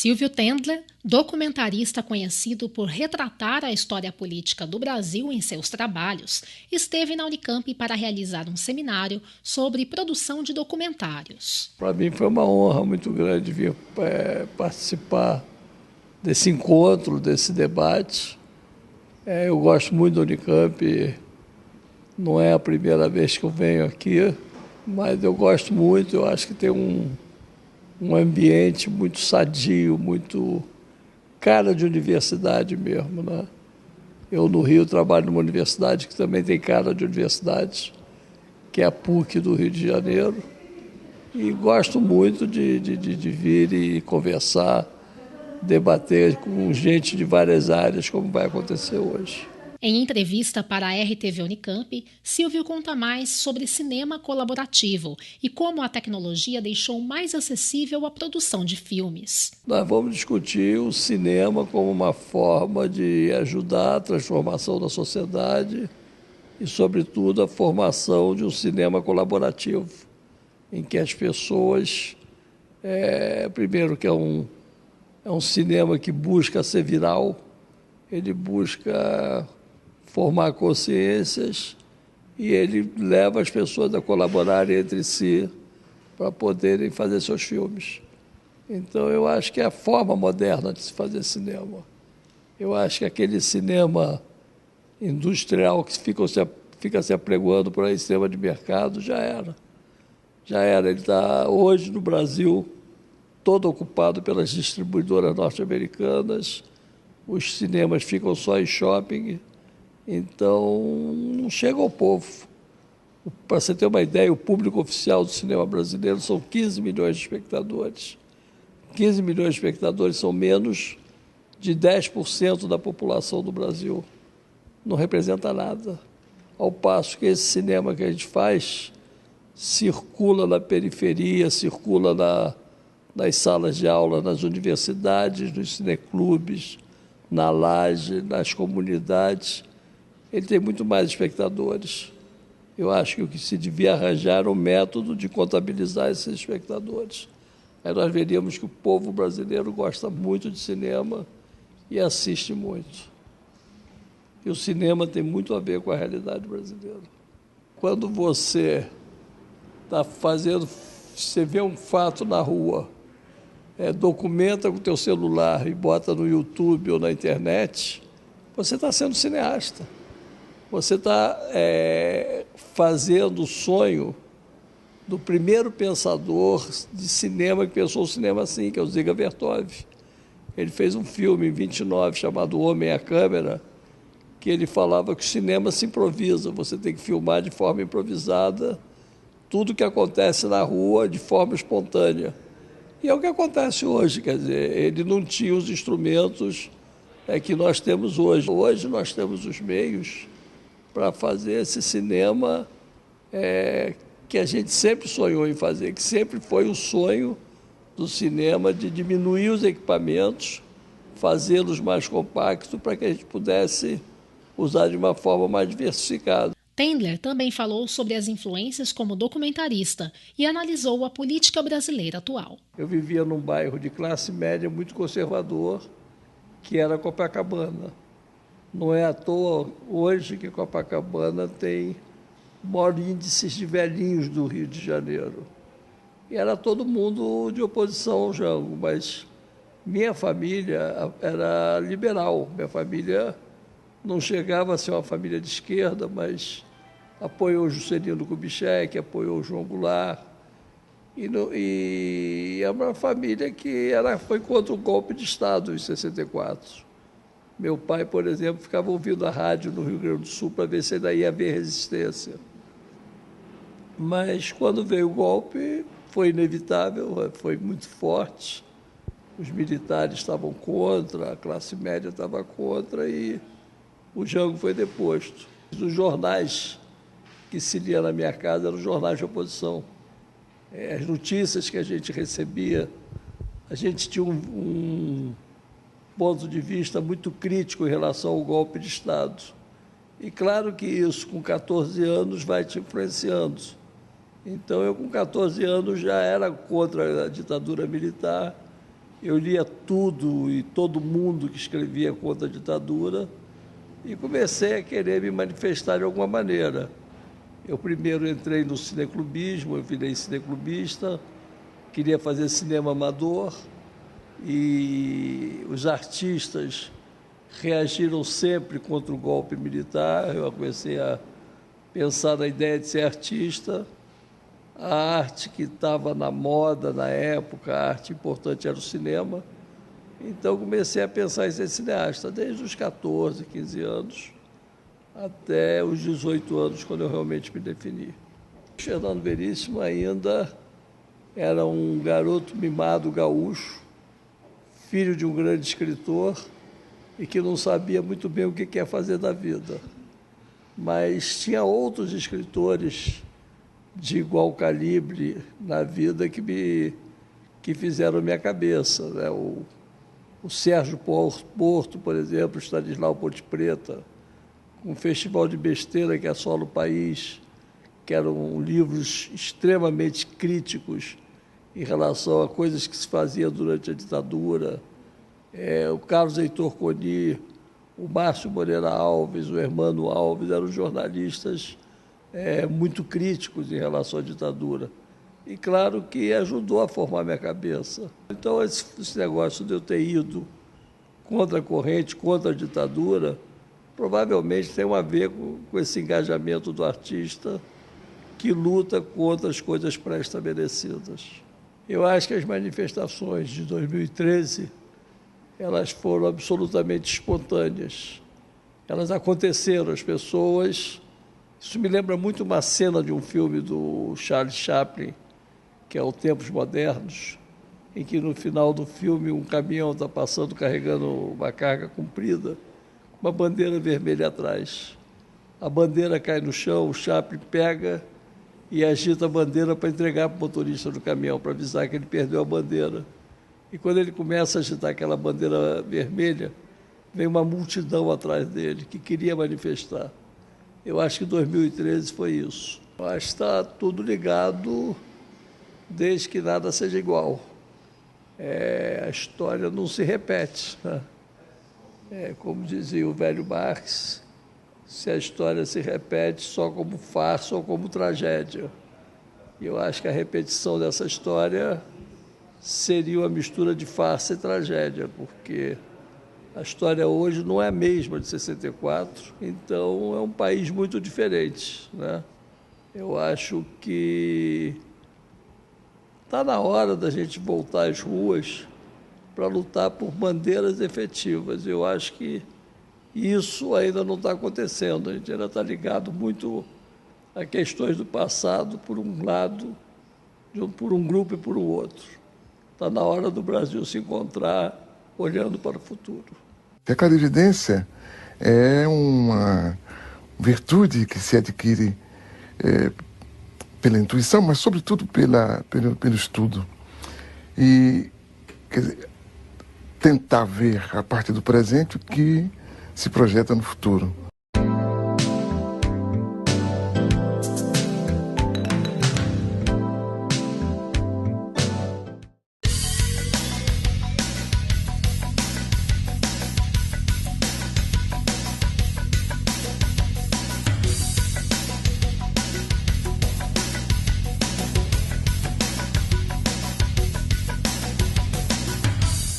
Silvio Tendler, documentarista conhecido por retratar a história política do Brasil em seus trabalhos, esteve na Unicamp para realizar um seminário sobre produção de documentários. Para mim foi uma honra muito grande vir participar desse encontro, desse debate. Eu gosto muito da Unicamp, não é a primeira vez que eu venho aqui, mas eu gosto muito, eu acho que tem um ambiente muito sadio, muito cara de universidade mesmo, né? Eu no Rio trabalho numa universidade que também tem cara de universidade, que é a PUC do Rio de Janeiro, e gosto muito de vir e conversar, debater com gente de várias áreas, como vai acontecer hoje. Em entrevista para a RTV Unicamp, Silvio conta mais sobre cinema colaborativo e como a tecnologia deixou mais acessível a produção de filmes. Nós vamos discutir o cinema como uma forma de ajudar a transformação da sociedade e, sobretudo, a formação de um cinema colaborativo, em que as pessoas, primeiro que é um cinema que busca ser viral, ele busca formar consciências e ele leva as pessoas a colaborarem entre si para poderem fazer seus filmes. Então, eu acho que é a forma moderna de se fazer cinema. Eu acho que aquele cinema industrial que fica se apregoando por aí, cinema de mercado, já era. Já era. Ele está hoje no Brasil todo ocupado pelas distribuidoras norte-americanas, os cinemas ficam só em shopping, então não chega ao povo. Para você ter uma ideia, o público oficial do cinema brasileiro são 15 milhões de espectadores. 15 milhões de espectadores são menos de 10% da população do Brasil. Não representa nada. Ao passo que esse cinema que a gente faz circula na periferia, circula nas salas de aula, nas universidades, nos cineclubes, na laje, nas comunidades. Ele tem muito mais espectadores. Eu acho que o que se devia arranjar é um método de contabilizar esses espectadores. Aí nós veríamos que o povo brasileiro gosta muito de cinema e assiste muito. E o cinema tem muito a ver com a realidade brasileira. Quando você está fazendo, você vê um fato na rua, documenta com o teu celular e bota no YouTube ou na internet, você está sendo cineasta. Você está fazendo o sonho do primeiro pensador de cinema que pensou o cinema assim, que é o Dziga Vertov. Ele fez um filme em 29 chamado O Homem à Câmera, que ele falava que o cinema se improvisa, você tem que filmar de forma improvisada tudo que acontece na rua de forma espontânea. E é o que acontece hoje, quer dizer, ele não tinha os instrumentos que nós temos hoje. Hoje nós temos os meios para fazer esse cinema que a gente sempre sonhou em fazer, que sempre foi o sonho do cinema de diminuir os equipamentos, fazê-los mais compactos para que a gente pudesse usar de uma forma mais diversificada. Tendler também falou sobre as influências como documentarista e analisou a política brasileira atual. Eu vivia num bairro de classe média muito conservador, que era Copacabana. Não é à toa hoje que Copacabana tem o maior índice de velhinhos do Rio de Janeiro. E era todo mundo de oposição ao Jango, mas minha família era liberal. Minha família não chegava a ser uma família de esquerda, mas apoiou Juscelino Kubitschek, apoiou João Goulart. E é uma família que foi contra o golpe de Estado em 64. Meu pai, por exemplo, ficava ouvindo a rádio no Rio Grande do Sul para ver se ainda ia haver resistência. Mas quando veio o golpe, foi inevitável, foi muito forte. Os militares estavam contra, a classe média estava contra e o Jango foi deposto. Os jornais que se lia na minha casa eram jornais de oposição. As notícias que a gente recebia, a gente tinha um ponto de vista muito crítico em relação ao golpe de Estado. E claro que isso, com 14 anos, vai te influenciando. Então, eu com 14 anos já era contra a ditadura militar eu lia tudo e todo mundo que escrevia contra a ditadura e comecei a querer me manifestar de alguma maneira. Eu primeiro entrei no cineclubismo, eu virei cineclubista, queria fazer cinema amador e os artistas reagiram sempre contra o golpe militar. Eu comecei a pensar na ideia de ser artista. A arte que estava na moda na época, a arte importante era o cinema. Então comecei a pensar em ser cineasta, desde os 14, 15 anos, até os 18 anos, quando eu realmente me defini. Fernando Veríssimo ainda era um garoto mimado gaúcho, filho de um grande escritor e que não sabia muito bem o que ia fazer da vida. Mas tinha outros escritores de igual calibre na vida que fizeram minha cabeça, né? O Sérgio Porto, por exemplo, Stanislau Ponte Preta, um festival de besteira que é Só no País, que eram livros extremamente críticos em relação a coisas que se faziam durante a ditadura. O Carlos Heitor Coni, o Márcio Moreira Alves, o Hermano Alves, eram jornalistas muito críticos em relação à ditadura. E claro que ajudou a formar minha cabeça. Então esse negócio de eu ter ido contra a corrente, contra a ditadura, provavelmente tem a ver com esse engajamento do artista que luta contra as coisas pré-estabelecidas. Eu acho que as manifestações de 2013, elas foram absolutamente espontâneas. Elas aconteceram, as pessoas... Isso me lembra muito uma cena de um filme do Charles Chaplin, que é o Tempos Modernos, em que no final do filme um caminhão está passando carregando uma carga comprida, uma bandeira vermelha atrás. A bandeira cai no chão, o Chaplin pega e agita a bandeira para entregar para o motorista do caminhão, para avisar que ele perdeu a bandeira. E quando ele começa a agitar aquela bandeira vermelha, vem uma multidão atrás dele que queria manifestar. Eu acho que 2013 foi isso. Eu acho que está tudo ligado desde que nada seja igual. A história não se repete, né? Como dizia o velho Marx, se a história se repete só como farsa ou como tragédia. E eu acho que a repetição dessa história seria uma mistura de farsa e tragédia, porque a história hoje não é a mesma de 64, então é um país muito diferente, né? Eu acho que está na hora da gente voltar às ruas para lutar por bandeiras efetivas. Eu acho que isso ainda não está acontecendo. A gente ainda está ligado muito a questões do passado, por um lado, por um grupo e por um outro. Está na hora do Brasil se encontrar olhando para o futuro. A clarividência é uma virtude que se adquire pela intuição, mas sobretudo pelo estudo. E quer dizer, tentar ver a partir do presente o que se projeta no futuro.